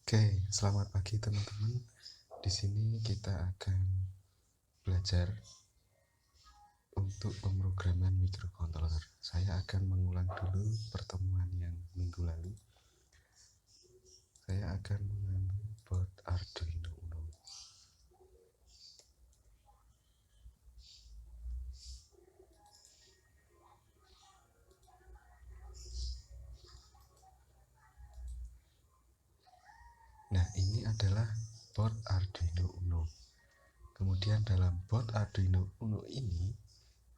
Oke, selamat pagi teman-teman. Di sini kita akan belajar untuk pemrograman microcontroller. Saya akan mengulang dulu pertemuan yang minggu lalu. Saya akan mengambil board Arduino Uno. Nah, ini adalah board Arduino Uno. Kemudian dalam board Arduino Uno ini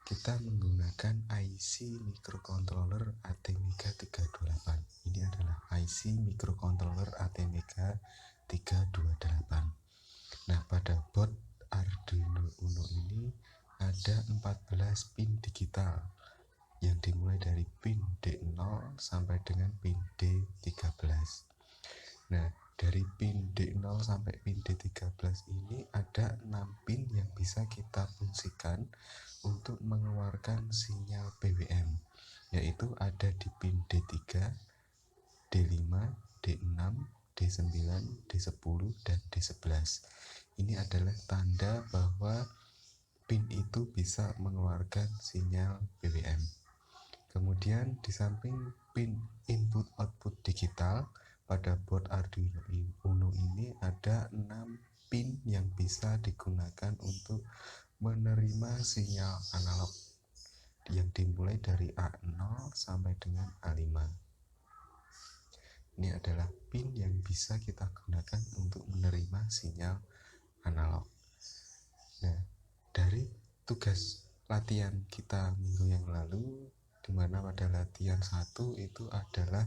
kita menggunakan IC microcontroller ATmega 328. Ini adalah IC microcontroller ATmega 328. Nah, pada board Arduino Uno ini ada 14 pin digital yang dimulai dari pin D0 sampai dengan pin D13. Nah, dari pin D0 sampai pin D13 ini ada 6 pin yang bisa kita fungsikan untuk mengeluarkan sinyal PWM, yaitu ada di pin D3, D5, D6, D9, D10, dan D11. Ini adalah tanda bahwa pin itu bisa mengeluarkan sinyal PWM. Kemudian di samping pin input output digital, pada board Arduino Uno ini ada 6 pin yang bisa digunakan untuk menerima sinyal analog yang dimulai dari A0 sampai dengan A5. Ini adalah pin yang bisa kita gunakan untuk menerima sinyal analog. Nah, dari tugas latihan kita minggu yang lalu, di mana pada latihan 1 itu adalah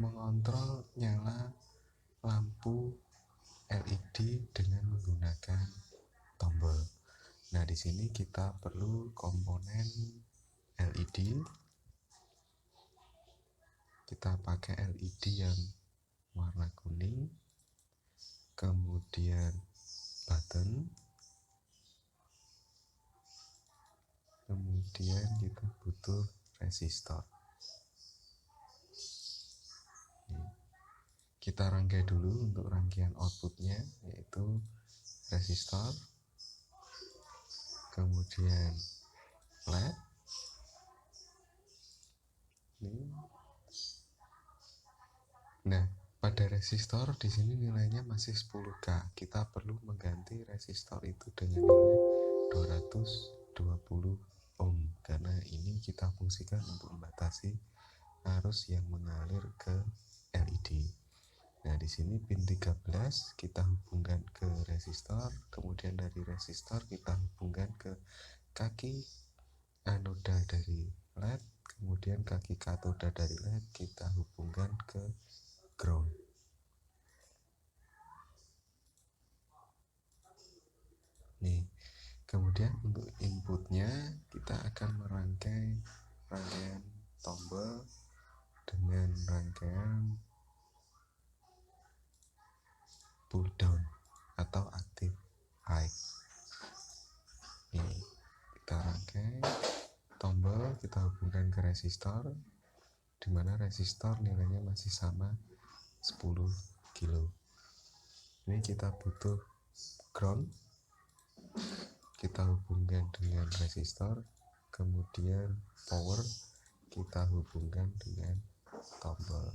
mengontrol nyala lampu LED dengan menggunakan tombol. Nah, di sini kita perlu komponen LED. Kita pakai LED yang warna kuning, kemudian button, kemudian kita butuh resistor. Kita rangkai dulu untuk rangkaian outputnya, yaitu resistor, kemudian LED. Nah, pada resistor di sini nilainya masih 10K. Kita perlu mengganti resistor itu dengan nilai 220 ohm, karena ini kita fungsikan untuk membatasi arus yang mengalir ke LED. Nah, di sini pin 13 kita hubungkan ke resistor, kemudian dari resistor kita hubungkan ke kaki anoda dari LED, kemudian kaki katoda dari LED kita hubungkan ke ground. Nih, kemudian untuk inputnya kita akan merangkai rangkaian tombol dengan rangkaian pull down atau active high. Nih, kita rangkai tombol, kita hubungkan ke resistor, di mana resistor nilainya masih sama 10 kilo. Ini kita butuh ground, kita hubungkan dengan resistor, kemudian power kita hubungkan dengan tombol.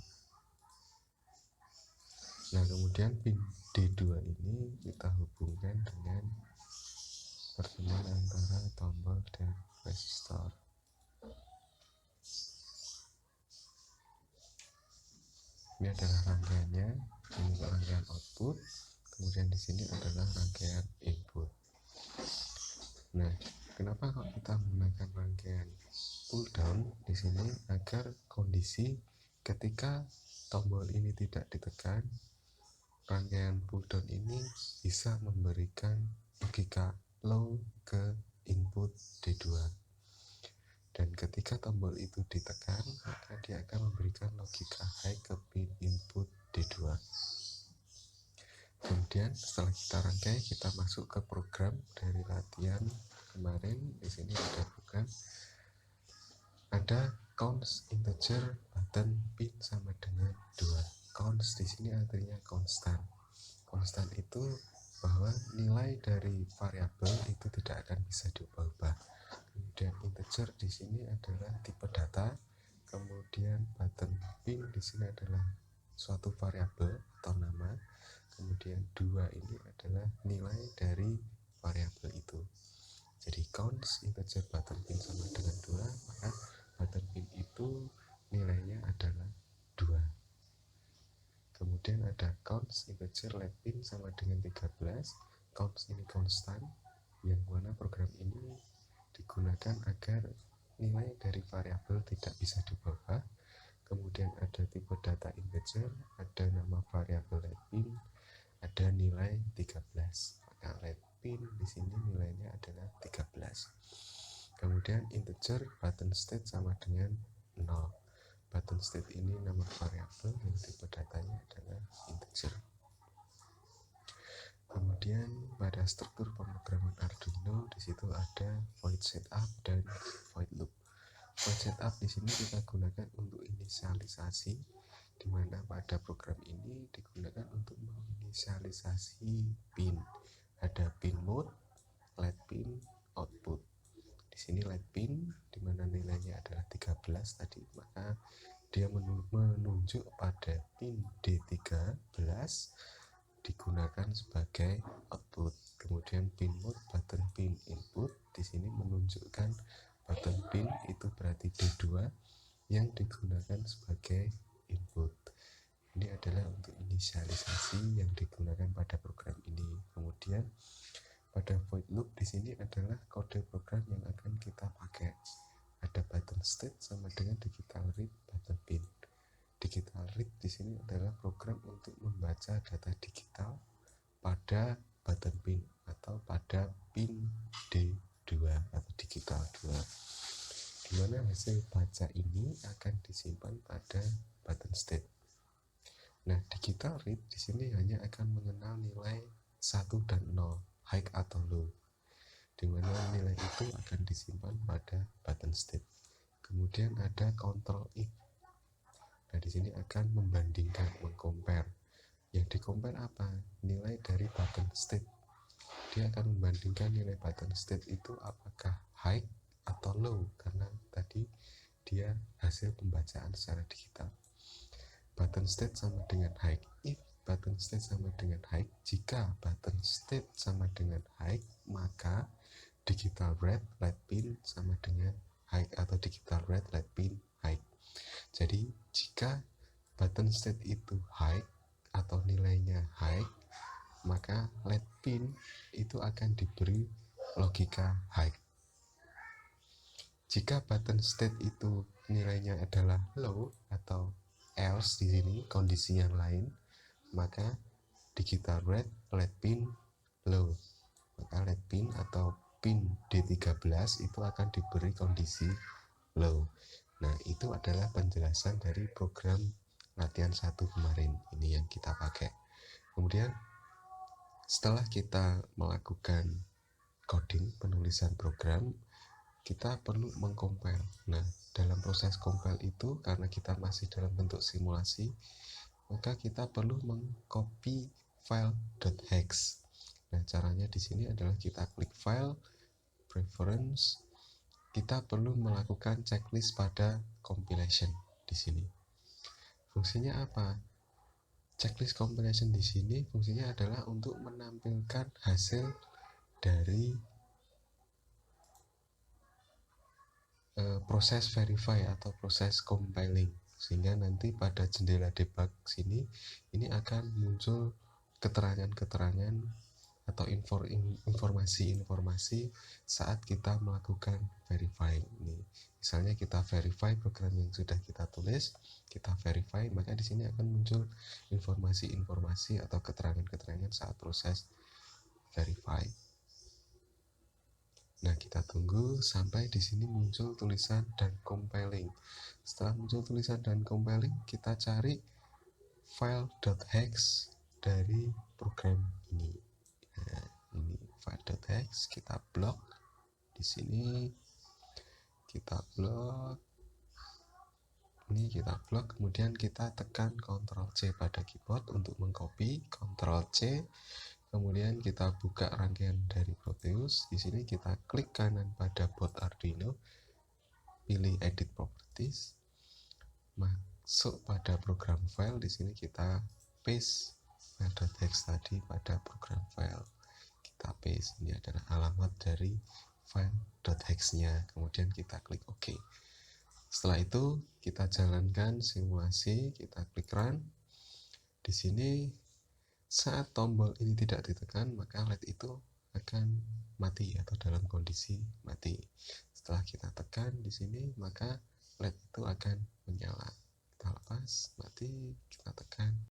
Nah, kemudian pin D2 ini kita hubungkan dengan pertemuan antara tombol dan resistor. Ini adalah rangkaiannya, ini rangkaian output, kemudian di sini adalah rangkaian input. Nah, kenapa kok kita menggunakan rangkaian pull down di sini? Agar kondisi ketika tombol ini tidak ditekan, rangkaian pull down ini bisa memberikan logika low ke input D2. Dan ketika tombol itu ditekan, maka dia akan memberikan logika high ke pin input D2. Kemudian setelah kita rangkai, kita masuk ke program dari latihan kemarin. Di sini ada program, ada count integer button pin sama dengan 2. Const di sini artinya konstan. Konstan itu bahwa nilai dari variabel itu tidak akan bisa diubah-ubah. Kemudian integer di sini adalah tipe data. Kemudian button pin di sini adalah suatu variabel atau nama. Kemudian 2 ini adalah nilai dari variabel itu. Jadi const integer button pin sama dengan 2, maka button pin itu nilainya adalah 2. Kemudian ada const integer let pin sama dengan 13. Const ini konstan, yang mana program ini digunakan agar nilai dari variabel tidak bisa diubah. Kemudian ada tipe data integer, ada nama variabel let pin, ada nilai 13. Maka let pin di sini nilainya adalah 13. Kemudian integer button state sama dengan 0. Button state ini nama variabel yang tipe datanya adalah integer. Kemudian pada struktur pemrograman Arduino di situ ada void setup dan void loop. Void setup di sini kita gunakan untuk inisialisasi, di mana pada program ini digunakan untuk menginisialisasi pin. Ada pin mode, let pin, output. Di sini let pin di mana nilainya adalah 13 tadi, maka dia menunjuk pada pin D13 digunakan sebagai output. Kemudian pin mode button pin input di sini menunjukkan button pin itu berarti D2 yang digunakan sebagai input. Ini adalah untuk inisialisasi yang digunakan pada program ini. Kemudian pada void loop di sini adalah kode program yang akan kita pakai. Ada button state sama dengan digital read button pin. Digital read di sini adalah program untuk membaca data digital pada button pin atau pada pin D2 atau digital 2. Di mana hasil baca ini akan disimpan pada button state. Nah, digital read di sini hanya akan mengenal nilai 1 dan 0. High atau low, di mana nilai itu akan disimpan pada button state. Kemudian ada control if. Nah, di sini akan membandingkan, mengcompare. Yang di-compare apa? Nilai dari button state. Dia akan membandingkan nilai button state itu apakah high atau low, karena tadi dia hasil pembacaan secara digital. Button state sama dengan high. If button state sama dengan high, jika button state sama dengan high, maka digital read let pin sama dengan high atau digital read let pin high. Jadi jika button state itu high atau nilainya high, maka let pin itu akan diberi logika high. Jika button state itu nilainya adalah low atau else, di sini kondisi yang lain, maka digital read let pin low. Maka let pin atau pin D13 itu akan diberi kondisi low. Nah, itu adalah penjelasan dari program latihan 1 kemarin. Ini yang kita pakai. Kemudian setelah kita melakukan coding, penulisan program, kita perlu mengcompile. Nah, dalam proses compile itu, karena kita masih dalam bentuk simulasi, maka kita perlu mengcopy file .hex. Nah, caranya di sini adalah kita klik file, preference, kita perlu melakukan checklist pada compilation di sini. Fungsinya apa? Checklist compilation di sini fungsinya adalah untuk menampilkan hasil dari proses verify atau proses compiling, sehingga nanti pada jendela debug sini ini akan muncul keterangan-keterangan atau informasi-informasi saat kita melakukan verify ini. Misalnya kita verify program yang sudah kita tulis, kita verify, maka di sini akan muncul informasi-informasi atau keterangan-keterangan saat proses verify. Nah, kita tunggu sampai di sini muncul tulisan dan compiling. Setelah muncul tulisan dan compiling, kita cari file .hex dari program ini. Nah, ini file .hex, kita blok di sini, kita blok. Ini kita blok, kemudian kita tekan Ctrl C pada keyboard untuk mengcopy, Ctrl C, kemudian kita buka rangkaian dari Proteus. Di sini kita klik kanan pada board Arduino, pilih Edit Properties, masuk pada program file. Di sini kita paste .txt tadi pada program file. Kita paste, ini adalah alamat dari file.txt-nya. Kemudian kita klik OK. Setelah itu kita jalankan simulasi, kita klik run. Di sini saat tombol ini tidak ditekan, maka LED itu akan mati atau dalam kondisi mati. Setelah kita tekan di sini, maka LED itu akan menyala. Kita lepas, mati, kita tekan.